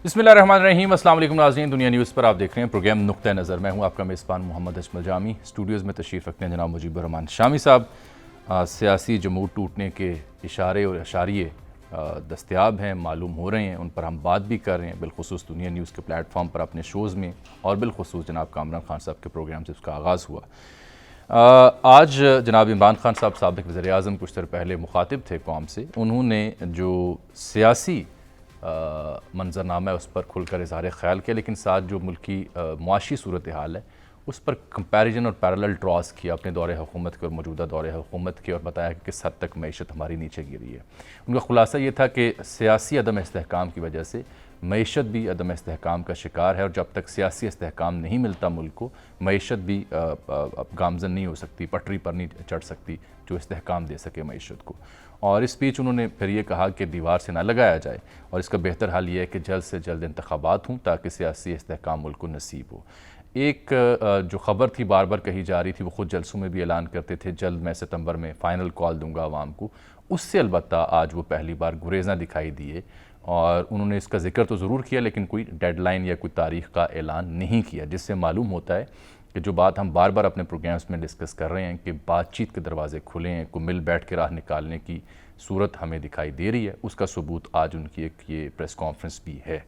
بسم اللہ الرحمن الرحیم۔ السلام علیکم ناظرین، دنیا نیوز پر آپ دیکھ رہے ہیں پروگرام نقطہ نظر۔ میں ہوں آپ کا میزبان محمد اجمل جامی۔ اسٹوڈیوز میں تشریف رکھتے ہیں جناب مجیب الرحمان شامی صاحب۔ سیاسی جمود ٹوٹنے کے اشارے اور اشاریے دستیاب ہیں، معلوم ہو رہے ہیں، ان پر ہم بات بھی کر رہے ہیں، بالخصوص دنیا نیوز کے پلیٹ فارم پر اپنے شوز میں، اور بالخصوص جناب کامران خان صاحب کے پروگرام سے اس کا آغاز ہوا۔ آج جناب عمران خان صاحب سابق وزیر اعظم کچھ دیر پہلے مخاطب تھے قوم سے، انہوں نے جو سیاسی منظرنامہ ہے اس پر کھل کر اظہار خیال کیا، لیکن ساتھ جو ملکی معاشی صورتحال ہے اس پر کمپیریزن اور پیرالل ڈراز کیا اپنے دور حکومت کے اور موجودہ دور حکومت کے، اور بتایا کہ کس حد تک معیشت ہماری نیچے گری ہے۔ ان کا خلاصہ یہ تھا کہ سیاسی عدم استحکام کی وجہ سے معیشت بھی عدم استحکام کا شکار ہے، اور جب تک سیاسی استحکام نہیں ملتا ملک کو، معیشت بھی گامزن نہیں ہو سکتی، پٹری پر نہیں چڑھ سکتی جو استحکام دے سکے معیشت کو۔ اور اس اسپیچ انہوں نے پھر یہ کہا کہ دیوار سے نہ لگایا جائے، اور اس کا بہتر حل یہ ہے کہ جلد سے جلد انتخابات ہوں تاکہ سیاسی استحکام ملک کو نصیب ہو۔ ایک جو خبر تھی بار بار کہی جا رہی تھی، وہ خود جلسوں میں بھی اعلان کرتے تھے جلد میں ستمبر میں فائنل کال دوں گا عوام کو، اس سے البتہ آج وہ پہلی بار گریزاں دکھائی دیے، اور انہوں نے اس کا ذکر تو ضرور کیا لیکن کوئی ڈیڈ لائن یا کوئی تاریخ کا اعلان نہیں کیا، جس سے معلوم ہوتا ہے کہ جو بات ہم بار بار اپنے پروگرامز میں ڈسکس کر رہے ہیں کہ بات چیت کے دروازے کھلے ہیں، کو مل بیٹھ کے راہ نکالنے کی صورت ہمیں دکھائی دے رہی ہے، اس کا ثبوت آج ان کی ایک یہ پریس کانفرنس بھی ہے۔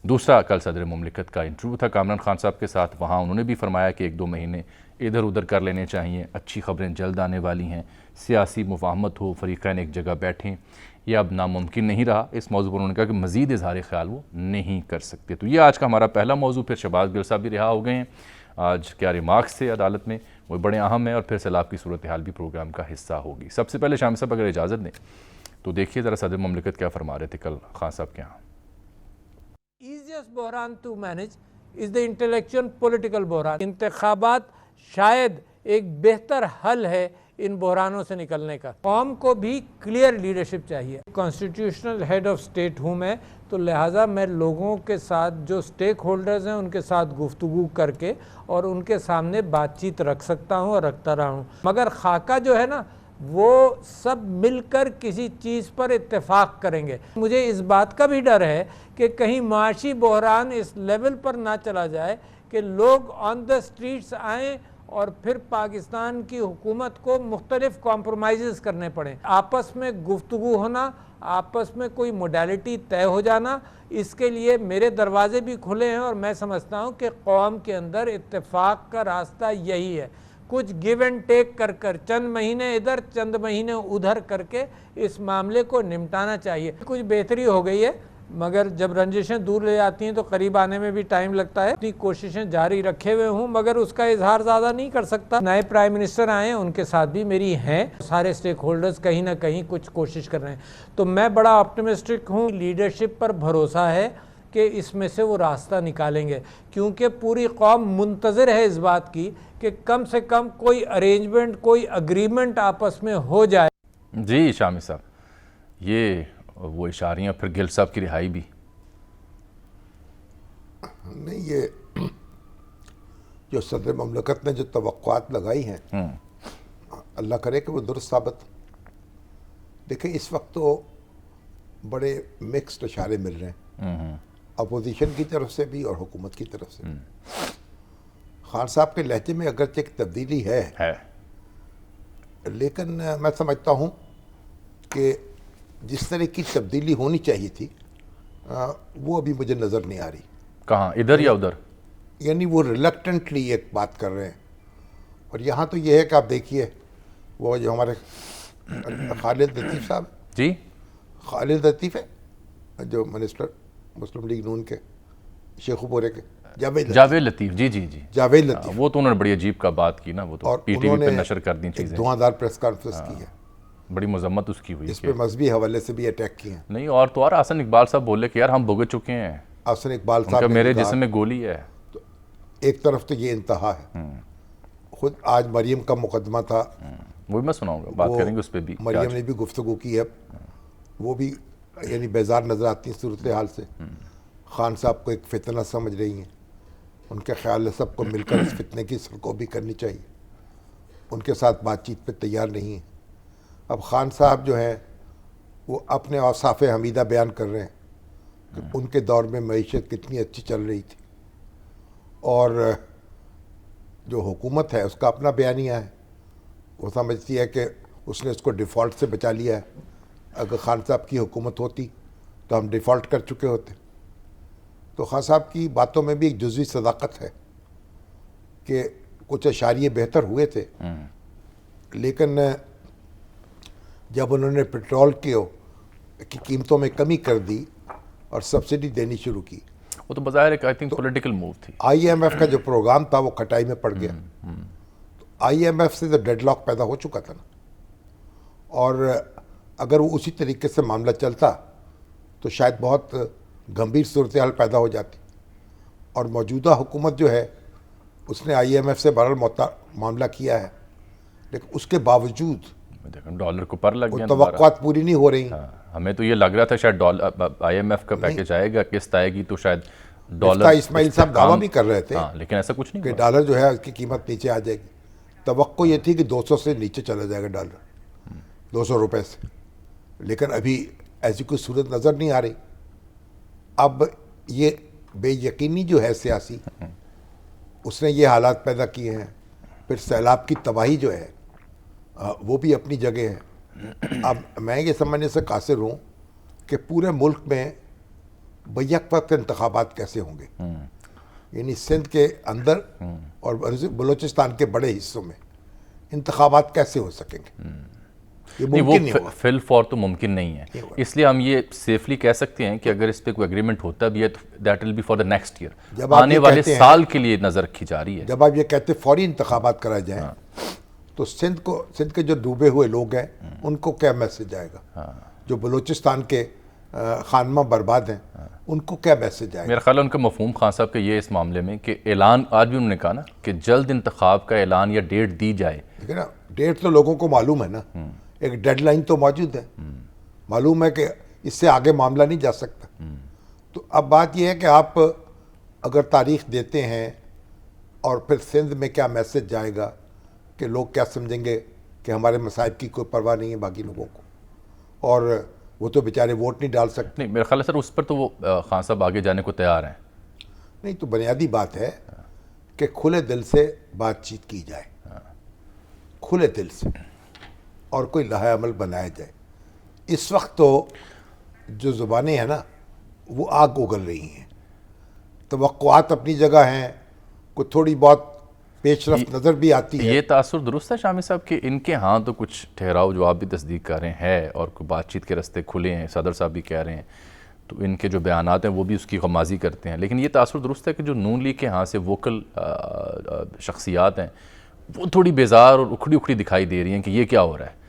دوسرا، کل صدر مملکت کا انٹرویو تھا کامران خان صاحب کے ساتھ، وہاں انہوں نے بھی فرمایا کہ 1-2 مہینے ادھر ادھر کر لینے چاہیے، اچھی خبریں جلد آنے والی ہیں، سیاسی مفاہمت ہو، فریقین ایک جگہ بیٹھیں، یہ اب ناممکن نہیں رہا۔ اس موضوع پر انہوں نے کہا کہ مزید اظہار خیال وہ نہیں کر سکتے۔ تو یہ آج کا ہمارا پہلا موضوع۔ پھر شہباز گل صاحب بھی رہا ہو گئے ہیں، آج کیا ریمارکس تھے عدالت میں، وہ بڑے اہم ہیں، اور پھر سیلاب کی صورتحال بھی پروگرام کا حصہ ہوگی۔ سب سے پہلے شامی صاحب اگر اجازت دیں تو دیکھیے ذرا صدر مملکت کیا فرما رہے تھے کل خان صاحب کے ہاں۔ Easiest بحران to manage is the intellectual political بحران۔ انتخابات شاید ایک بہتر حل ہے ان بحرانوں سے نکلنے کا۔ قوم کو بھی کلیئر لیڈرشپ چاہیے۔ کانسٹیٹیوشنل ہیڈ آف اسٹیٹ ہوں میں، تو لہٰذا میں لوگوں کے ساتھ جو سٹیک ہولڈرز ہیں ان کے ساتھ گفتگو کر کے اور ان کے سامنے بات چیت رکھ سکتا ہوں اور رکھتا رہا ہوں، مگر خاکہ جو ہے نا وہ سب مل کر کسی چیز پر اتفاق کریں گے۔ مجھے اس بات کا بھی ڈر ہے کہ کہیں معاشی بحران اس لیول پر نہ چلا جائے کہ لوگ آن دا اسٹریٹس آئیں اور پھر پاکستان کی حکومت کو مختلف کمپرومائزز کرنے پڑیں۔ آپس میں گفتگو ہونا، آپس میں کوئی موڈیلٹی طے ہو جانا، اس کے لیے میرے دروازے بھی کھلے ہیں، اور میں سمجھتا ہوں کہ قوم کے اندر اتفاق کا راستہ یہی ہے۔ کچھ گیو اینڈ ٹیک کر کر چند مہینے ادھر چند مہینے ادھر کر کے اس معاملے کو نمٹانا چاہیے۔ کچھ بہتری ہو گئی ہے، مگر جب رنجشیں دور لے جاتی ہیں تو قریب آنے میں بھی ٹائم لگتا ہے۔ اپنی کوششیں جاری رکھے ہوئے ہوں، مگر اس کا اظہار زیادہ نہیں کر سکتا۔ نئے پرائم منسٹر آئے ہیں، ان کے ساتھ بھی میری ہیں، سارے سٹیک ہولڈرز کہیں نہ کہیں کچھ کوشش کر رہے ہیں، تو میں بڑا آپٹیمسٹک ہوں۔ لیڈرشپ پر بھروسہ ہے کہ اس میں سے وہ راستہ نکالیں گے، کیونکہ پوری قوم منتظر ہے اس بات کی کہ کم سے کم کوئی ارینجمنٹ، کوئی اگریمنٹ آپس میں ہو جائے۔ جی شامی صاحب، یہ وہ اشاریاں، پھر گل صاحب کی رہائی بھی نہیں، یہ جو صدر مملکت نے جو توقعات لگائی ہیں، اللہ کرے کہ وہ درست ثابت۔ دیکھیں اس وقت تو بڑے مکسڈ اشارے مل رہے ہیں، اپوزیشن کی طرف سے بھی اور حکومت کی طرف سے بھی۔ خان صاحب کے لہجے میں اگرچہ ایک تبدیلی ہے، لیکن میں سمجھتا ہوں کہ جس طرح کی تبدیلی ہونی چاہیے تھی وہ ابھی مجھے نظر نہیں آ رہی۔ کہاں، ادھر یا ادھر؟ یعنی وہ ریلکٹنٹلی ایک بات کر رہے ہیں، اور یہاں تو یہ ہے کہ آپ دیکھیے وہ جو ہمارے خالد لطیف صاحب، جی خالد لطیف ہے جو منسٹر مسلم لیگ نون کے، شیخو پورے کے، جاوید لطیف، جی جی جی، جاوید لطیف، وہ تو انہوں نے بڑی عجیب کا بات کی نا، وہ تو اور پی ٹی وی پہ نشر کر دی چیزیں، دھواں دار پریس کانفرنس کی ہے، بڑی مذمت اس کی ہوئی، اس پہ مذہبی حوالے سے بھی اٹیک کیے ہیں۔ نہیں، اور تو اور حسن اقبال صاحب بولے کہ یار ہم بھگت چکے ہیں، حسن اقبال ان کا صاحب میرے جسم میں گولی ہے۔ تو ایک طرف تو یہ انتہا ہے، خود آج مریم کا مقدمہ تھا، وہ بھی میں سناؤں گا، بات کریں گے اس پہ بھی۔ مریم نے بھی گفتگو کی ہے، وہ بھی یعنی بیزار نظر آتی ہیں صورتحال سے۔ خان صاحب کو ایک فتنہ سمجھ رہی ہیں، ان کے خیال ہے سب کو مل کر اس فتنے کی سرکوبی کرنی چاہیے، ان کے ساتھ بات چیت پہ تیار نہیں ہیں۔ اب خان صاحب جو ہیں وہ اپنے اوصاف حمیدہ بیان کر رہے ہیں، کہ ان کے دور میں معیشت کتنی اچھی چل رہی تھی، اور جو حکومت ہے اس کا اپنا بیانیہ ہے، وہ سمجھتی ہے کہ اس نے اس کو ڈیفالٹ سے بچا لیا ہے، اگر خان صاحب کی حکومت ہوتی تو ہم ڈیفالٹ کر چکے ہوتے۔ تو خان صاحب کی باتوں میں بھی ایک جزوی صداقت ہے کہ کچھ اشاریے بہتر ہوئے تھے، لیکن جب انہوں نے پیٹرول کی قیمتوں میں کمی کر دی اور سبسڈی دینی شروع کی، وہ تو بظاہر ایک آئی تھنک پولیٹیکل موو تھی۔ آئی ایم ایف کا جو پروگرام تھا وہ کھٹائی میں پڑ گیا۔ آئی ایم ایف سے تو ڈیڈ لاک پیدا ہو چکا تھا نا، اور اگر وہ اسی طریقے سے معاملہ چلتا تو شاید بہت گمبھیر صورتحال پیدا ہو جاتی، اور موجودہ حکومت جو ہے اس نے آئی ایم ایف سے بہرحال معاملہ کیا ہے، لیکن اس کے باوجود ڈالر کو پر لگ گیا، توقعات پوری نہیں ہو رہی۔ ہمیں تو یہ لگ رہا تھا شاید آئی ایم ایف کا پیکج آئے گا، قسط آئے گی تو شاید ڈالر، اسماعیل صاحب دعویٰ بھی کر رہے تھے لیکن ایسا کچھ نہیں کہ ہوا۔ ڈالر جو ہے اس کی قیمت نیچے آ جائے گی، توقع یہ تھی کہ 200 سے نیچے چلا جائے گا ڈالر، 200 روپے سے، لیکن ابھی ایسی کوئی صورت نظر نہیں آ رہی۔ اب یہ بے یقینی جو ہے سیاسی، اس نے یہ حالات پیدا کیے ہیں، پھر سیلاب کی تباہی جو ہے وہ بھی اپنی جگہ ہے۔ اب میں یہ سمجھنے سے قاصر ہوں کہ پورے ملک میں بیک وقت انتخابات کیسے ہوں گے، یعنی سندھ کے اندر اور بلوچستان کے بڑے حصوں میں انتخابات کیسے ہو سکیں گے، یہ نہیں، وہ ممکن نہیں ہوگا۔ فی الفور تو ممکن نہیں ہے، اس لیے ہم یہ سیفلی کہہ سکتے ہیں کہ اگر اس پہ کوئی اگریمنٹ ہوتا بھی ہے تو that will be for the next year, جب آپ آنے یہ والے کہتے ہیں، سال کے لیے نظر رکھی جا رہی ہے۔ جب آپ یہ کہتے فوری انتخابات کرائے جائیں تو سندھ کے جو ڈوبے ہوئے لوگ ہیں ان کو کیا میسج آئے گا، جو بلوچستان کے خانمہ برباد ہیں ان کو کیا میسج آئے گا؟ میرا خیال ہے ان کا مفہوم خان صاحب کا یہ اس معاملے میں کہ اعلان، آج بھی انہوں نے کہا نا کہ جلد انتخاب کا اعلان یا ڈیٹ دی جائے۔ ٹھیک ہے نا، ڈیٹ تو لوگوں کو معلوم ہے نا، ایک ڈیڈ لائن تو موجود ہے، معلوم ہے کہ اس سے آگے معاملہ نہیں جا سکتا۔ تو اب بات یہ ہے کہ آپ اگر تاریخ دیتے ہیں اور پھر سندھ میں کیا میسج جائے گا کہ لوگ کیا سمجھیں گے کہ ہمارے مصائب کی کوئی پرواہ نہیں ہے باقی لوگوں کو، اور وہ تو بیچارے ووٹ نہیں ڈال سکتے۔ نہیں، میرا خیال ہے سر اس پر تو وہ خان صاحب آگے جانے کو تیار ہیں۔ نہیں تو بنیادی بات ہے کہ کھلے دل سے بات چیت کی جائے، کھلے دل سے، اور کوئی لائحہ عمل بنایا جائے۔ اس وقت تو جو زبانیں ہیں نا وہ آگ اگل رہی ہیں، توقعات اپنی جگہ ہیں، کوئی تھوڑی بہت پیش رفت نظر بھی آتی ہے۔ یہ تاثر درست ہے شامی صاحب کہ ان کے ہاں تو کچھ ٹھہراؤ جو آپ بھی تصدیق کر رہے ہیں اور کوئی بات چیت کے رستے کھلے ہیں، صدر صاحب بھی کہہ رہے ہیں، تو ان کے جو بیانات ہیں وہ بھی اس کی غمازی کرتے ہیں، لیکن یہ تاثر درست ہے کہ جو نون لیگ کے ہاں سے ووکل شخصیات ہیں وہ تھوڑی بیزار اور اکھڑی اکھڑی دکھائی دے رہی ہیں کہ یہ کیا ہو رہا ہے،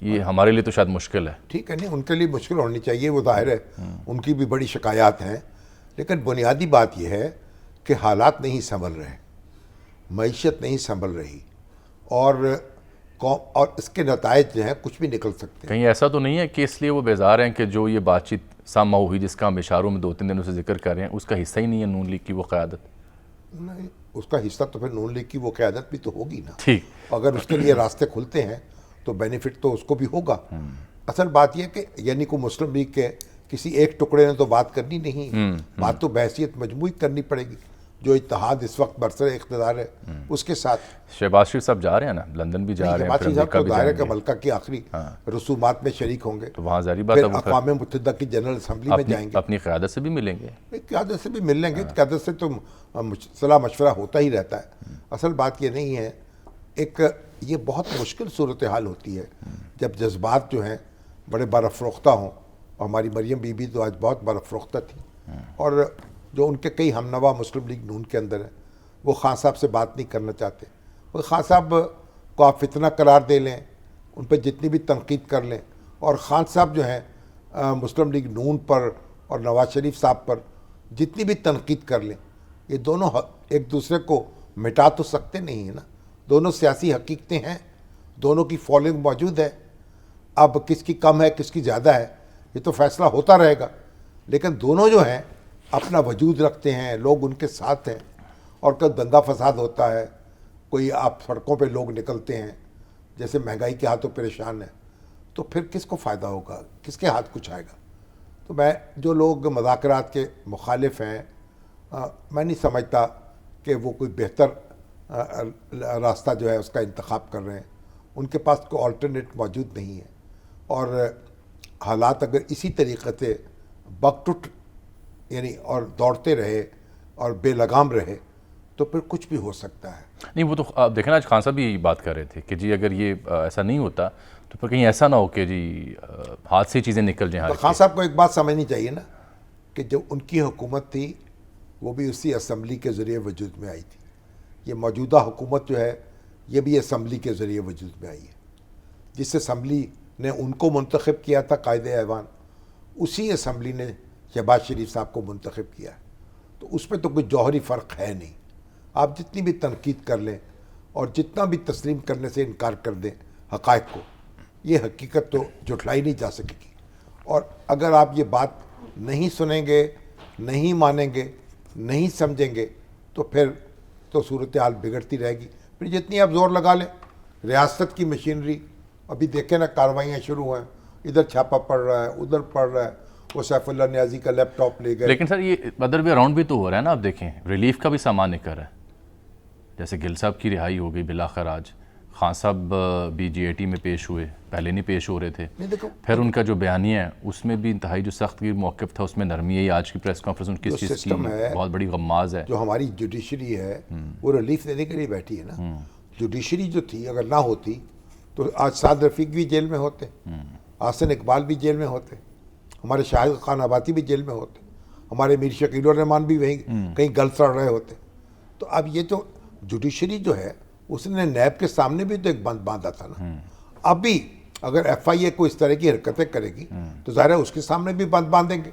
یہ ہمارے لیے تو شاید مشکل ہے۔ ٹھیک ہے، نہیں ان کے لیے مشکل ہونی چاہیے، وہ ظاہر ہے ان کی بھی بڑی شکایات ہیں، لیکن بنیادی بات یہ ہے کہ حالات نہیں سنبھل رہے، معیشت نہیں سنبھل رہی، اور اس کے نتائج جو ہیں کچھ بھی نکل سکتے ہیں۔ کہیں ایسا تو نہیں ہے کہ اس لیے وہ بیزار ہیں کہ جو یہ بات چیت سامہ ہوئی جس کا ہم اشاروں میں 2-3 دنوں سے ذکر کر رہے ہیں اس کا حصہ ہی نہیں ہے نون لیگ کی وہ قیادت؟ نہیں، اس کا حصہ تو پھر نون لیگ کی وہ قیادت بھی تو ہوگی نا، ٹھیک، اگر اس کے لیے راستے کھلتے ہیں تو بینیفٹ تو اس کو بھی ہوگا۔ اصل بات یہ کہ یعنی کو مسلم لیگ کے کسی ایک ٹکڑے نے تو بات کرنی نہیں، بات تو بحیثیت مجموعی کرنی پڑے گی۔ جو اتحاد اس وقت برسر اقتدار ہے اس کے ساتھ شہباز شریف صاحب جا رہے ہیں نا، لندن بھی جا رہے ہیں، شہباز پھر شریف صاحب امریکہ تو بھی ظاہر ہے جائیں کہ گے، ملکہ کی آخری رسومات میں شریک ہوں گے، تو وہاں ظاہری بات ہے پھر وہ اقوام متحدہ کی جنرل اسمبلی میں جائیں گے، اپنی قیادت سے بھی ملیں گے۔ قیادت سے بھی مل لیں گے، قیادت سے تو صلاح مشورہ ہوتا ہی رہتا ہے۔ اصل بات یہ نہیں ہے، ایک یہ بہت مشکل صورتحال ہوتی ہے جب جذبات جو ہیں بڑے برافروختہ ہوں، اور ہماری مریم بی بی تو آج بہت برافروختہ تھی، اور جو ان کے کئی ہمنوا مسلم لیگ نون کے اندر ہیں وہ خان صاحب سے بات نہیں کرنا چاہتے۔ وہ خان صاحب کو آپ فتنہ قرار دے لیں، ان پہ جتنی بھی تنقید کر لیں، اور خان صاحب جو ہیں مسلم لیگ نون پر اور نواز شریف صاحب پر جتنی بھی تنقید کر لیں، یہ دونوں ایک دوسرے کو مٹا تو سکتے نہیں ہیں نا، دونوں سیاسی حقیقتیں ہیں، دونوں کی فالوئنگ موجود ہے۔ اب کس کی کم ہے کس کی زیادہ ہے یہ تو فیصلہ ہوتا رہے گا، لیکن دونوں جو ہیں اپنا وجود رکھتے ہیں، لوگ ان کے ساتھ ہیں، اور کل دنگا فساد ہوتا ہے، کوئی آپ سڑکوں پہ لوگ نکلتے ہیں جیسے مہنگائی کے ہاتھوں پریشان ہیں، تو پھر کس کو فائدہ ہوگا، کس کے ہاتھ کچھ آئے گا؟ تو میں جو لوگ مذاکرات کے مخالف ہیں میں نہیں سمجھتا کہ وہ کوئی بہتر راستہ جو ہے اس کا انتخاب کر رہے ہیں. ان کے پاس کوئی آلٹرنیٹ موجود نہیں ہے, اور حالات اگر اسی طریقے سے بکٹٹ یعنی اور دوڑتے رہے اور بے لگام رہے تو پھر کچھ بھی ہو سکتا ہے. نہیں وہ تو آپ دیکھیں نا, آج خان صاحب بھی یہی بات کر رہے تھے کہ جی اگر یہ ایسا نہیں ہوتا تو پھر کہیں ایسا نہ ہو کہ جی ہاتھ سے چیزیں نکل جائیں. تو خان صاحب کو ایک بات سمجھنی چاہیے نا کہ جو ان کی حکومت تھی وہ بھی اسی اسمبلی کے ذریعے وجود میں آئی تھی. یہ موجودہ حکومت جو ہے یہ بھی اسمبلی کے ذریعے وجود میں آئی ہے. جس اسمبلی نے ان کو منتخب کیا تھا قائد ایوان, اسی اسمبلی نے شہباز شریف صاحب کو منتخب کیا ہے. تو اس میں تو کوئی جوہری فرق ہے نہیں. آپ جتنی بھی تنقید کر لیں اور جتنا بھی تسلیم کرنے سے انکار کر دیں حقائق کو, یہ حقیقت تو جھٹلائی نہیں جا سکے گی. اور اگر آپ یہ بات نہیں سنیں گے, نہیں مانیں گے, نہیں سمجھیں گے تو پھر تو صورتحال بگڑتی رہے گی. پھر جتنی آپ زور لگا لیں, ریاست کی مشینری ابھی دیکھیں نا, کارروائیاں شروع ہیں, ادھر چھاپا پڑ رہا ہے, ادھر پڑ رہا ہے, وہ سیف اللہ نیازی کا لیپ ٹاپ لے گئے. لیکن سر یہ ادر وے اراؤنڈ بھی تو ہو رہا ہے نا, آپ دیکھیں ریلیف کا بھی سامان نکل رہا ہے. جیسے گل صاحب کی رہائی ہو گئی بالآخر آج, خان صاحب بھی جی اے ٹی میں پیش ہوئے, پہلے نہیں پیش ہو رہے تھے. پھر ان کا جو بیانیہ ہے اس میں بھی انتہائی جو سخت گیر موقف تھا, اس میں نرمی ہے. آج کی پریس کانفرنس ان کس چیز کی بہت بڑی غماز ہے. جو ہماری جوڈیشری ہے وہ ریلیف دینے کے لیے بیٹھی ہے نا. جوڈیشری جو تھی اگر نہ ہوتی تو آج سعد رفیق بھی جیل میں ہوتے, آحسن اقبال بھی جیل میں ہوتے, ہمارے شاہد خان آبادی بھی جیل میں ہوتے, ہمارے میر شکیل الرحمان بھی وہیں کہیں گل سڑ رہے ہوتے. تو اب یہ جو جوڈیشری جو ہے اس نے نیب کے سامنے بھی تو ایک بند باندھا تھا نا. اب بھی اگر ایف آئی اے کو اس طرح کی حرکتیں کرے گی تو ظاہر ہے اس کے سامنے بھی بند باندھیں گے.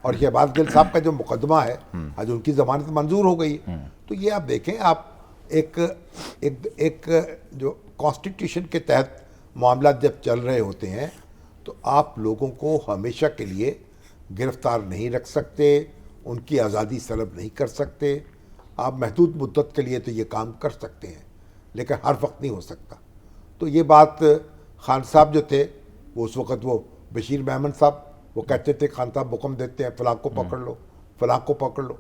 اور شہباز گل صاحب کا جو مقدمہ ہے آج ان کی ضمانت منظور ہو گئی ہے. تو یہ آپ دیکھیں, آپ ایک جو کانسٹیٹیوشن کے تحت معاملات جب چل رہے ہوتے ہیں تو آپ لوگوں کو ہمیشہ کے لیے گرفتار نہیں رکھ سکتے, ان کی آزادی سلب نہیں کر سکتے. آپ محدود مدت کے لیے تو یہ کام کر سکتے ہیں لیکن ہر وقت نہیں ہو سکتا. تو یہ بات خان صاحب جو تھے وہ اس وقت وہ بشیر محمد صاحب وہ کہتے تھے خان صاحب حکم دیتے ہیں فلاں کو پکڑ لو, فلاں کو پکڑ لو.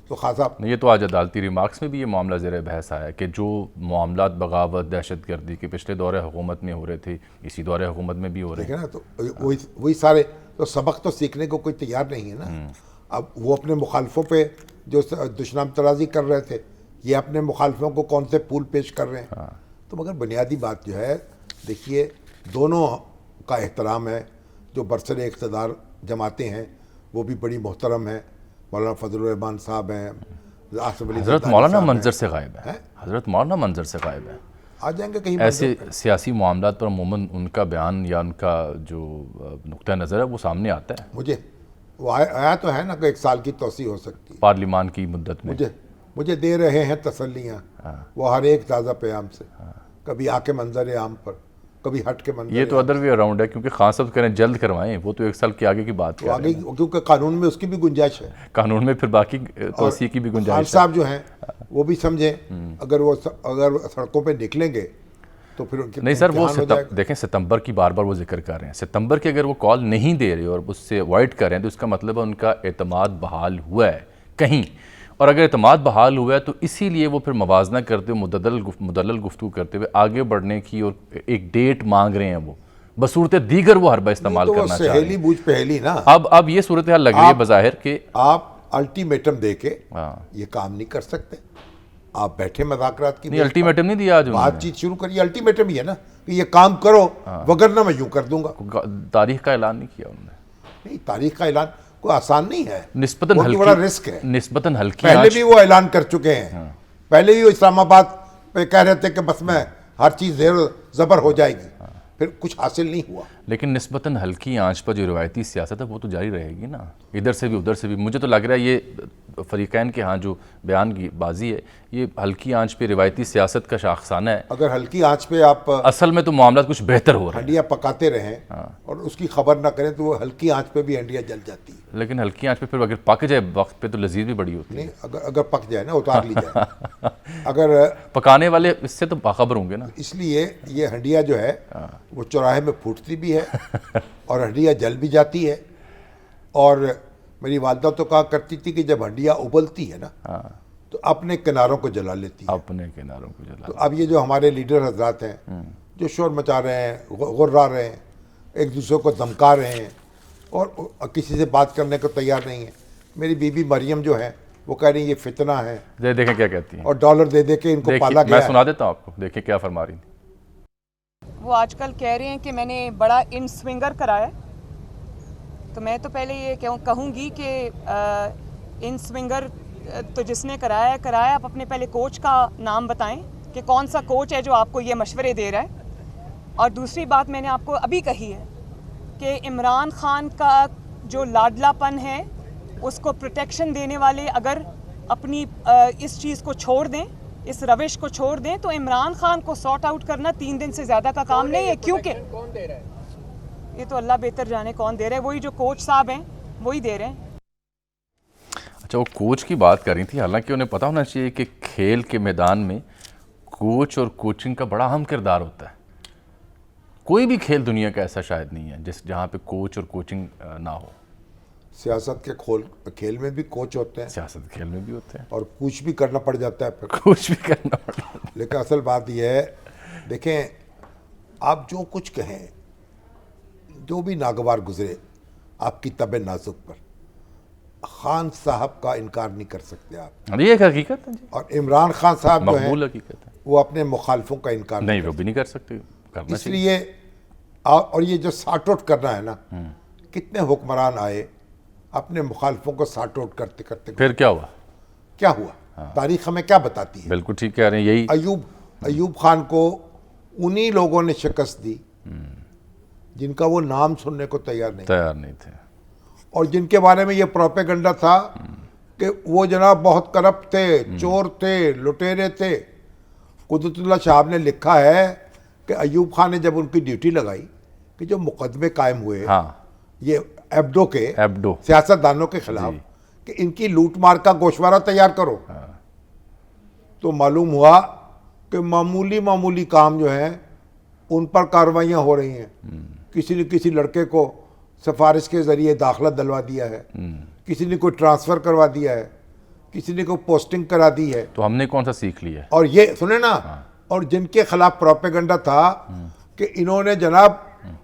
تو خان صاحب یہ تو آج عدالتی ریمارکس میں بھی یہ معاملہ زیر بحث آیا کہ جو معاملات بغاوت دہشت گردی کے پچھلے دور حکومت میں ہو رے تھے اسی دور حکومت میں بھی ہو رہے ہیں. دیکھیں نا, تو وہی سارے تو سبق تو سیکھنے کو کوئی تیار نہیں ہے نا. اب وہ اپنے مخالفوں پہ جو دشنام ترازی کر رہے تھے, یہ اپنے مخالفوں کو کون سے پھول پیش کر رہے ہیں. تو مگر بنیادی بات جو ہے دیکھیے, دونوں کا احترام ہے. جو برسر اقتدار جماعتیں ہیں وہ بھی بڑی محترم ہیں. مولانا فضل الرحمان صاحب ہیں, حضرت مولانا منظر سے غائب ہے, حضرت مولانا منظر سے غائب ہے. آ جائیں گے کہیں. ایسے سیاسی معاملات پر عموماً ان کا بیان یا ان کا جو نقطہ نظر ہے وہ سامنے آتا ہے. مجھے وہ آیا تو ہے نا کہ 1 سال کی توسیع ہو سکتی ہے پارلیمان کی مدت میں. مجھے دے رہے ہیں تسلیاں وہ ہر ایک تازہ پیام سے, کبھی آ کے منظر عام پر, کبھی ہٹ کے منظر. یہ تو ادر وے اراؤنڈ ہے کیونکہ خان صاحب کریں جلد کروائیں, وہ تو 1 سال کے آگے کی بات کر رہے ہیں. کیونکہ قانون میں اس کی بھی گنجائش ہے, قانون میں پھر باقی توسیع کی بھی گنجائش ہے. خان صاحب جو ہیں وہ بھی سمجھیں اگر سڑکوں پہ نکلیں گے تو پھر ان کے نہیں سر, وہ دیکھیں ستمبر کی بار بار وہ ذکر کر رہے ہیں. ستمبر کی اگر وہ کال نہیں دے رہے اور اس سے اوائڈ کر رہے ہیں تو اس کا مطلب ہے ان کا اعتماد بحال ہوا ہے کہیں. اور اگر اعتماد بحال ہوا ہے تو اسی لیے وہ پھر موازنہ کرتے ہوئے مدلل گفتگو کرتے ہوئے آگے بڑھنے کی اور ایک ڈیٹ مانگ رہے ہیں. وہ بصورت دیگر وہ حربہ استعمال کرنا چاہ رہے ہیں. سہیلی بوجھ پہلی نا. اب یہ صورتحال لگ رہی ہے بظاہر کہ آپ الٹیمیٹم دے کے یہ کام نہیں کر سکتے. آپ بیٹھے مذاکرات کی, نہیں الٹیمیٹم نہیں دیا آج بات چیت شروع کریے. الٹیمیٹم ہی ہے نا کہ یہ کام کرو وگرنہ میں یوں کر دوں گا. تاریخ کا اعلان نہیں کیا انہوں نے. نہیں, تاریخ کا اعلان کوئی آسان نہیں ہے, نسبتاً بہت بڑا رسک ہے. نسبتاً ہلکی پہلے بھی وہ اعلان کر چکے ہیں. پہلے بھی وہ اسلام آباد پہ کہہ رہے تھے کہ بس میں ہر چیز زیر و زبر ہو جائے گی, پھر کچھ حاصل نہیں ہوا. لیکن نسبتاً ہلکی آنچ پر جو روایتی سیاست ہے وہ تو جاری رہے گی نا, ادھر سے بھی ادھر سے بھی. مجھے تو لگ رہا ہے یہ فریقین کے ہاں جو بیان کی بازی ہے یہ ہلکی آنچ پہ روایتی سیاست کا شاخسانہ ہے. اگر ہلکی آنچ پہ آپ اصل میں تو معاملات کچھ بہتر ہو رہے ہیں. ہنڈیاں پکاتے رہیں اور اس کی خبر نہ کریں تو وہ ہلکی آنچ پہ بھی ہنڈیاں جل جاتی ہیں. لیکن ہلکی آنچ پہ پھر اگر پک جائے وقت پہ تو لذیذ بھی بڑی ہوتی ہے. نہیں, اگر پک جائے نا اتار لی جائے. اگر پکانے والے اس سے تو باخبر ہوں گے نا. اس لیے یہ ہنڈیا جو ہے وہ چوراہے میں پھوٹتی بھی ہے اور ہنڈیا جل بھی جاتی ہے. اور میری والدہ تو کہا کرتی تھی کہ جب ہنڈیاں ابلتی ہے نا ہاں تو اپنے کناروں کو جلا لیتی ہے. اپنے کناروں کو جلا. تو اب یہ جو ہمارے لیڈر حضرات ہیں جو شور مچا رہے ہیں, غرا رہے ہیں, ایک دوسرے کو دھمکا رہے ہیں اور کسی سے بات کرنے کو تیار نہیں ہیں. میری بیوی مریم جو ہے وہ کہہ رہی ہیں یہ فتنہ ہے, دیکھیں کیا کہتی ہیں, اور ڈالر دے دے کے ان کو پالا میں گیا ہے. سنا دیتا ہوں آپ کو, دیکھیں کیا فرما رہی ہیں. وہ آج کل کہہ رہے ہیں کہ میں نے بڑا ان سوئنگر کرایا, تو میں تو پہلے یہ کہوں گی کہ ان سوئنگر تو جس نے کرایا, آپ اپنے پہلے کوچ کا نام بتائیں کہ کون سا کوچ ہے جو آپ کو یہ مشورے دے رہا ہے. اور دوسری بات میں نے آپ کو ابھی کہی ہے کہ عمران خان کا جو لاڈلا پن ہے اس کو پروٹیکشن دینے والے اگر اپنی اس چیز کو چھوڑ دیں, اس روش کو چھوڑ دیں, تو عمران خان کو سارٹ آؤٹ کرنا 3 دن سے زیادہ کا کام نہیں ہے. کیونکہ کون دے رہا ہے؟ یہ تو اللہ بہتر جانے کون دے رہے ہیں, وہی جو کوچ صاحب ہیں وہی دے رہے ہیں. اچھا, وہ کوچ کی بات کر رہی تھی, حالانکہ انہیں پتہ ہونا چاہیے کہ کھیل کے میدان میں کوچ اور کوچنگ کا بڑا اہم کردار ہوتا ہے. کوئی بھی کھیل دنیا کا ایسا شاید نہیں ہے جہاں پہ کوچ اور کوچنگ نہ ہو. سیاست کے کھیل میں بھی کوچ ہوتے ہیں, سیاست کھیل میں بھی ہوتے ہیں, اور کوچ بھی کرنا پڑ جاتا ہے پھر. کوچ بھی کرنا پڑتا ہے. لیکن اصل بات یہ ہے, دیکھیں آپ جو کچھ کہیں, جو بھی ناگوار گزرے آپ کی طبع نازک پر, خان صاحب کا انکار نہیں کر سکتے آپ. یہ ایک حقیقت ہے جی, اور عمران خان صاحب جو ہیں مقبول حقیقت ہے. وہ اپنے مخالفوں کا انکار نہیں, وہ بھی نہیں کر سکتے, کرنا اس چاہیے. لیے اور یہ جو سارٹ آؤٹ کرنا ہے نا, کتنے حکمران آئے اپنے مخالفوں کو سارٹ آؤٹ کرتے کرتے, پھر کیا ہوا, کیا ہوا, تاریخ ہمیں کیا بتاتی ہے. بالکل ٹھیک کہہ رہے ہیں. یہی ایوب خان کو انہی لوگوں نے شکست دی جن کا وہ نام سننے کو تیار نہیں تھے, اور جن کے بارے میں یہ پروپیگنڈا تھا کہ وہ جناب بہت کرپٹ تھے, چور تھے, لٹیرے تھے. قدرت اللہ صاحب نے لکھا ہے کہ ایوب خان نے جب ان کی ڈیوٹی لگائی کہ جو مقدمے قائم ہوئے یہ ایبڈو کے سیاست دانوں کے خلاف کہ ان کی لوٹ مار کا گوشوارہ تیار کرو, تو معلوم ہوا کہ معمولی کام جو ہیں ان پر کارروائیاں ہو رہی ہیں. کسی نے کسی لڑکے کو سفارش کے ذریعے داخلہ دلوا دیا ہے, کسی نے کوئی ٹرانسفر کروا دیا ہے, کسی نے کوئی پوسٹنگ کرا دی ہے. تو ہم نے کون سا سیکھ لیا ہے. اور یہ سنیں نا, اور جن کے خلاف پروپیگنڈا تھا کہ انہوں نے جناب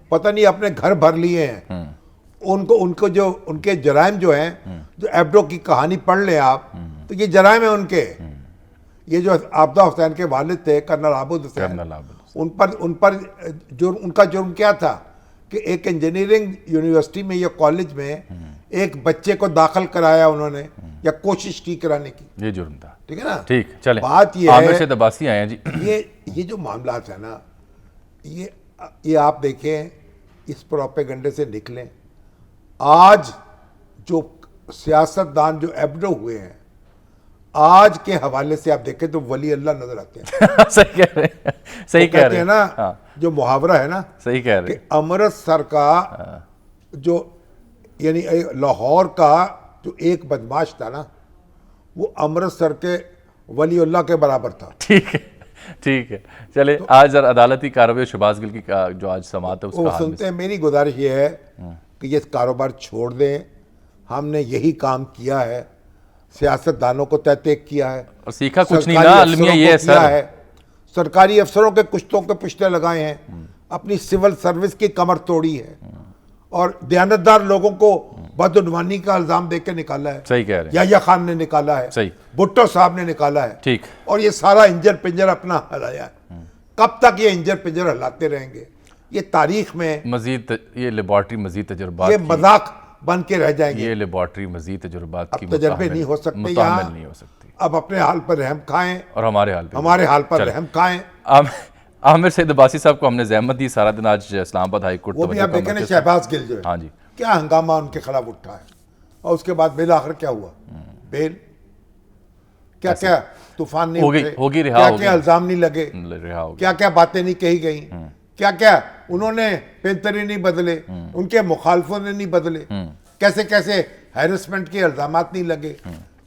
پتہ نہیں اپنے گھر بھر لیے ہیں, ان کو جو ان کے جرائم جو ہیں, جو ایبڈو کی کہانی پڑھ لیں آپ تو یہ جرائم ہیں ان کے. یہ جو عابدہ حسین کے والد تھے کرنل عابد حسین, ان پر ان کا جرم کیا تھا کہ ایک انجینئرنگ یونیورسٹی میں یا کالج میں ایک بچے کو داخل کرایا انہوں نے, یا کوشش کی کرانے کی, یہ جرم تھا. ٹھیک ہے نا. ٹھیک, چلیں. بات یہ عامر ہے سے دباسی آئے ہیں جی. یہ جو معاملات ہیں نا, یہ آپ دیکھیں, اس پروپیگنڈے سے نکلیں. آج جو سیاستدان جو ایبڈو ہوئے ہیں, آج کے حوالے سے آپ دیکھیں تو ولی اللہ نظر آتے ہیں. صحیح کہہ رہے ہیں, صحیح کہہ رہے ہیں نا, جو محاورہ ہے نا, صحیح کہہ رہے ہیں کہ امرتسر کا جو یعنی لاہور کا جو ایک بدماش تھا نا, وہ امرتسر کے ولی اللہ کے برابر تھا. ٹھیک ہے, ٹھیک ہے, چلے. آج ذرا عدالتی کارروائی شہباز گل کی جو آج سماعت ہے اس کا سنتے ہیں. میری گزارش یہ ہے کہ یہ کاروبار چھوڑ دیں. ہم نے یہی کام کیا ہے, سیاست دانوں کو تحقیق کیا ہے, اور سیکھا کچھ نہیں نا, المیہ یہ ہے سر, سرکاری افسروں کے کشتوں کے پشتے لگائے ہیں, اپنی سول سروس کی کمر توڑی ہے, اور دیانتدار لوگوں کو بدعنوانی کا الزام دے کے نکالا ہے. صحیح کہہ رہے ہیں. یحییٰ خان نے نکالا ہے, صحیح, بھٹو صاحب نے نکالا ہے. ٹھیک. اور یہ سارا انجر پنجر اپنا ہلایا ہے. کب تک یہ انجر پنجر ہلاتے رہیں گے؟ یہ تاریخ میں مزید یہ لیبارٹری مزید تجربات, یہ مذاق بن کے رہ جائیں گے. یہ لیبارٹری مزید تجربات کی تجربے نہیں ہو سکتے, متحمل نہیں ہو سکتی. اب اپنے حال پر رحم کھائیں, اور ہمارے حال پر رحم کھائیں. عامر سید عباسی صاحب کو ہم نے زحمت دی سارا دن, آج اسلام آباد ہائی کورٹ. وہ بھی آپ دیکھیں نا, شہباز گل جو ہے, ہاں جی, کیا ہنگامہ ان کے خلاف اٹھا ہے, اور اس کے بعد بالآخر کیا ہوا, بیل. کیا کیا طوفان نہیں ہوگی, کیا کیا الزام نہیں لگے, کیا کیا باتیں نہیں کہی گئیں, کیا کیا انہوں نے پینتری نہیں بدلے, ان کے مخالفوں نے نہیں بدلے, کیسے کیسے ہیرسمنٹ کے الزامات نہیں لگے,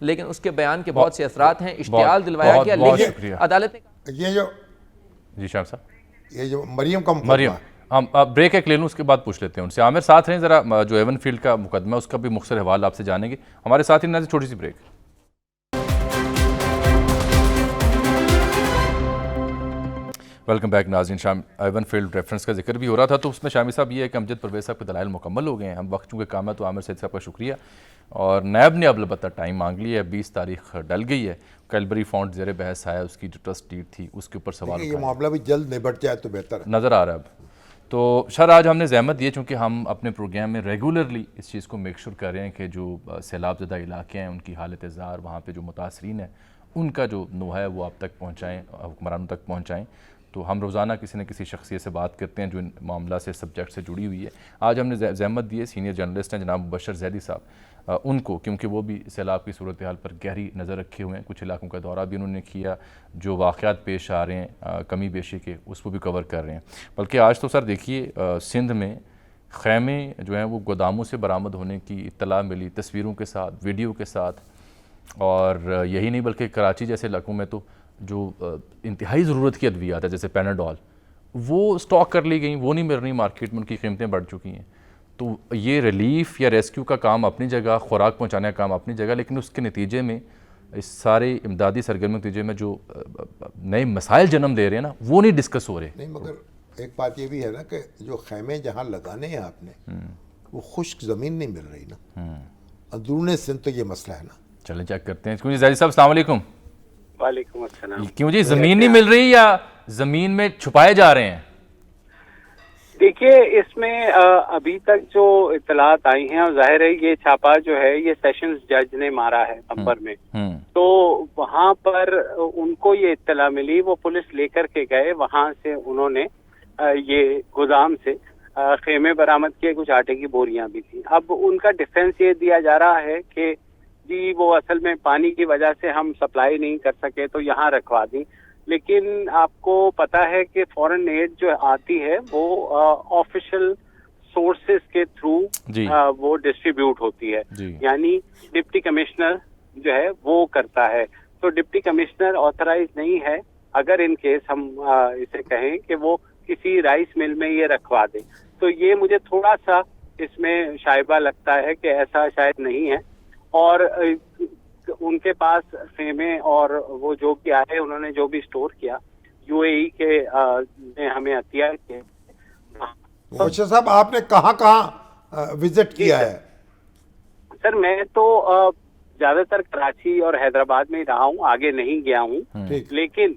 لیکن اس کے بیان کے بہت سے اثرات ہیں، اشتعال دلوایا گیا، لیکن عدالت نے یہ جو جی شام صاحب، یہ جو مریم کا مقدمہ مریم، ہم بریک ایک لے لوں، اس کے بعد پوچھ لیتے ہیں ان سے۔ عامر ساتھ رہیں ذرا، جو ایون فیلڈ کا مقدمہ ہے اس کا بھی مختصر حوالہ آپ سے جانیں گے، ہمارے ساتھ ہی چھوٹی سی بریک۔ ویلکم بیک ناظرین۔ ایون فیلڈ ریفرنس کا ذکر بھی ہو رہا تھا، تو اس میں شامی صاحب یہ ہے کہ امجد پرویز صاحب کے دلائل مکمل ہو گئے ہیں، ہم وقت چونکہ کام ہے تو عامر سعید صاحب کا شکریہ، اور نیب نے اب البتہ ٹائم مانگ لیا ہے، 20 تاریخ ڈل گئی ہے، کیلبری فونٹ زیر بحث آیا، اس کی جو ٹرسٹ ڈیڈ تھی اس کے اوپر سوال یہ معاملہ بھی جلد نبٹ جائے تو بہتر ہے، نظر آ رہا ہے اب۔ تو سر آج ہم نے زحمت دی چونکہ ہم اپنے پروگرام میں ریگولرلی اس چیز کو میک شور کر رہے ہیں کہ جو سیلاب زدہ علاقے ہیں ان کی حالت زار، وہاں پہ جو متاثرین ہیں ان کا جو نوحہ ہے وہ آپ تک پہنچائیں، حکمرانوں تک پہنچائیں۔ تو ہم روزانہ کسی نہ کسی شخصیت سے بات کرتے ہیں جو ان معاملہ سے سبجیکٹ سے جڑی ہوئی ہے۔ آج ہم نے زحمت دی ہے، سینئر جرنلسٹ ہیں جناب مبشر زیدی صاحب، ان کو، کیونکہ وہ بھی سیلاب کی صورتحال پر گہری نظر رکھے ہوئے ہیں، کچھ علاقوں کا دورہ بھی انہوں نے کیا، جو واقعات پیش آ رہے ہیں کمی بیشی کے اس کو بھی کور کر رہے ہیں۔ بلکہ آج تو سر دیکھیے سندھ میں خیمے جو ہیں وہ گوداموں سے برآمد ہونے کی اطلاع ملی، تصویروں کے ساتھ، ویڈیو کے ساتھ، اور یہی نہیں بلکہ کراچی جیسے علاقوں میں تو جو انتہائی ضرورت کی ادویات ہے جیسے پیناڈول وہ سٹاک کر لی گئیں، وہ نہیں مل رہی مارکیٹ میں، ان کی قیمتیں بڑھ چکی ہیں۔ تو یہ ریلیف یا ریسکیو کا کام اپنی جگہ، خوراک پہنچانے کا کام اپنی جگہ، لیکن اس کے نتیجے میں، اس سارے امدادی سرگرمیوں کے نتیجے میں جو نئے مسائل جنم دے رہے ہیں نا وہ نہیں ڈسکس ہو رہے۔ نہیں، مگر ایک بات یہ بھی ہے نا کہ جو خیمے جہاں لگانے ہیں آپ نے وہ خشک زمین نہیں مل رہی نا، اندرون سندھ تو یہ مسئلہ ہے نا۔ چلیں چیک کرتے ہیں۔ کیوں جی زیدی صاحب السلام علیکم۔ وعلیکم السلام۔ کیوں جی زمین نہیں مل رہی یا زمین میں چھپائے جا رہے ہیں؟ دیکھیے اس میں ابھی تک جو اطلاعات آئی ہیں، اور ظاہر ہے یہ چھاپا جو ہے یہ سیشنز جج نے مارا ہے نومبر میں، تو وہاں پر ان کو یہ اطلاع ملی، وہ پولیس لے کر کے گئے، وہاں سے انہوں نے یہ گودام سے خیمے برآمد کیے، کچھ آٹے کی بوریاں بھی تھیں۔ اب ان کا ڈیفینس یہ دیا جا رہا ہے کہ جی وہ اصل میں پانی کی وجہ سے ہم سپلائی نہیں کر سکے تو یہاں رکھوا دیں، لیکن آپ کو پتا ہے کہ فورن ایڈ جو آتی ہے وہ آفیشل سورسز کے تھرو وہ ڈسٹریبیوٹ ہوتی ہے، یعنی ڈپٹی کمشنر جو ہے وہ کرتا ہے، تو ڈپٹی کمشنر آتھرائز نہیں ہے اگر ان کیس ہم اسے کہیں کہ وہ کسی رائس مل میں یہ رکھوا دے، تو یہ مجھے تھوڑا سا اس میں شائبہ لگتا ہے کہ ایسا شاید نہیں ہے، اور ان کے پاس خیمے اور وہ جو بھی آئے انہوں نے جو بھی سٹور کیا یو اے ای کے نے ہمیں عطیہ کیے۔ مبشر صاحب آپ نے کہاں کہاں وزٹ کیا ہے؟ سر میں تو زیادہ تر کراچی اور حیدرآباد میں ہی رہا ہوں، آگے نہیں گیا ہوں، لیکن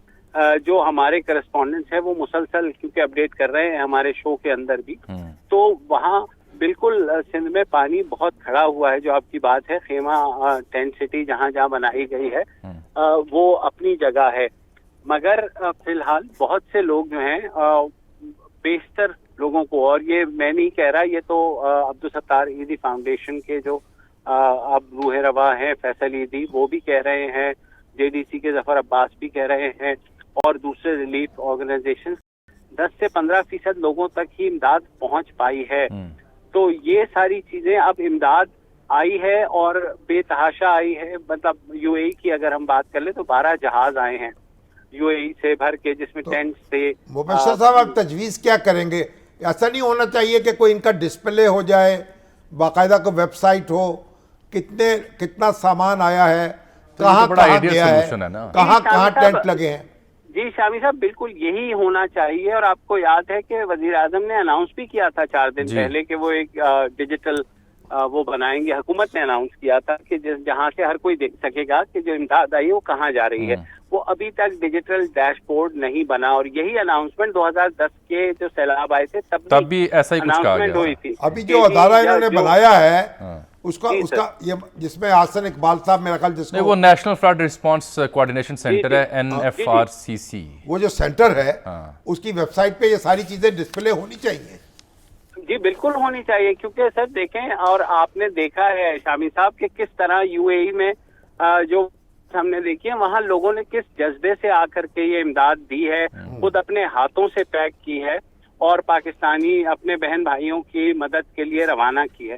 جو ہمارے کرسپونڈنٹس ہیں وہ مسلسل کیونکہ اپڈیٹ کر رہے ہیں ہمارے شو کے اندر بھی، تو وہاں بالکل سندھ میں پانی بہت کھڑا ہوا ہے، جو آپ کی بات ہے خیمہ ٹینٹ سٹی جہاں جہاں بنائی گئی ہے وہ اپنی جگہ ہے، مگر فی الحال بہت سے لوگ جو ہیں بیشتر لوگوں کو، اور یہ میں نہیں کہہ رہا، یہ تو عبدالستار ایدی فاؤنڈیشن کے جو اب روح روا ہیں فیصل ایدی وہ بھی کہہ رہے ہیں، جے ڈی سی کے ظفر عباس بھی کہہ رہے ہیں، اور دوسرے ریلیف آرگنائزیشن 10 سے 15% لوگوں تک ہی امداد پہنچ پائی ہے۔ تو یہ ساری چیزیں اب امداد آئی ہے اور بے تحاشا آئی ہے، مطلب یو اے ای کی اگر ہم بات کر لیں تو 12 جہاز آئے ہیں یو اے ای سے بھر کے، جس میں ٹینٹ سے۔ مبشر صاحب آپ تجویز کیا کریں گے؟ ایسا نہیں ہونا چاہیے کہ کوئی ان کا ڈسپلے ہو جائے، باقاعدہ کوئی ویب سائٹ ہو، کتنا سامان آیا ہے، کہاں کہاں گیا ہے، کہاں کہاں ٹینٹ لگے ہیں؟ جی شامی صاحب بالکل یہی ہونا چاہیے، اور آپ کو یاد ہے کہ وزیر اعظم نے اناؤنس بھی کیا تھا 4 دن پہلے کہ وہ ایک ڈیجیٹل وہ بنائیں گے، حکومت نے اناؤنس کیا تھا کہ جہاں سے ہر کوئی دیکھ سکے گا کہ جو امداد آئی ہے وہ کہاں جا رہی ہے، وہ ابھی تک ڈیجیٹل ڈیش بورڈ نہیں بنا، اور یہی اناؤنسمنٹ 2010 کے جو سیلاب آئے تھے تب بھی ایسا ہی کچھ کہا گیا تھی۔ ابھی جو ادارہ انہوں نے بنایا ہے اس کا یہ جس میں حسن اقبال صاحب میرا خیال جس کو وہ national flood response coordination centre ہے NFRCC، وہ جو سینٹر ہے اس کی ویب سائٹ پہ یہ ساری چیزیں ڈسپلے ہونی چاہیے۔ جی بالکل ہونی چاہیے، کیونکہ سر دیکھیں، اور آپ نے دیکھا ہے شامی صاحب کہ کس طرح یو اے ای میں جو ہم نے دیکھی ہے وہاں لوگوں نے کس جذبے سے آ کر کے یہ امداد دی ہے، خود اپنے ہاتھوں سے پیک کی ہے، اور پاکستانی اپنے بہن بھائیوں کی مدد کے لیے روانہ کی ہے۔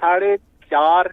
4.5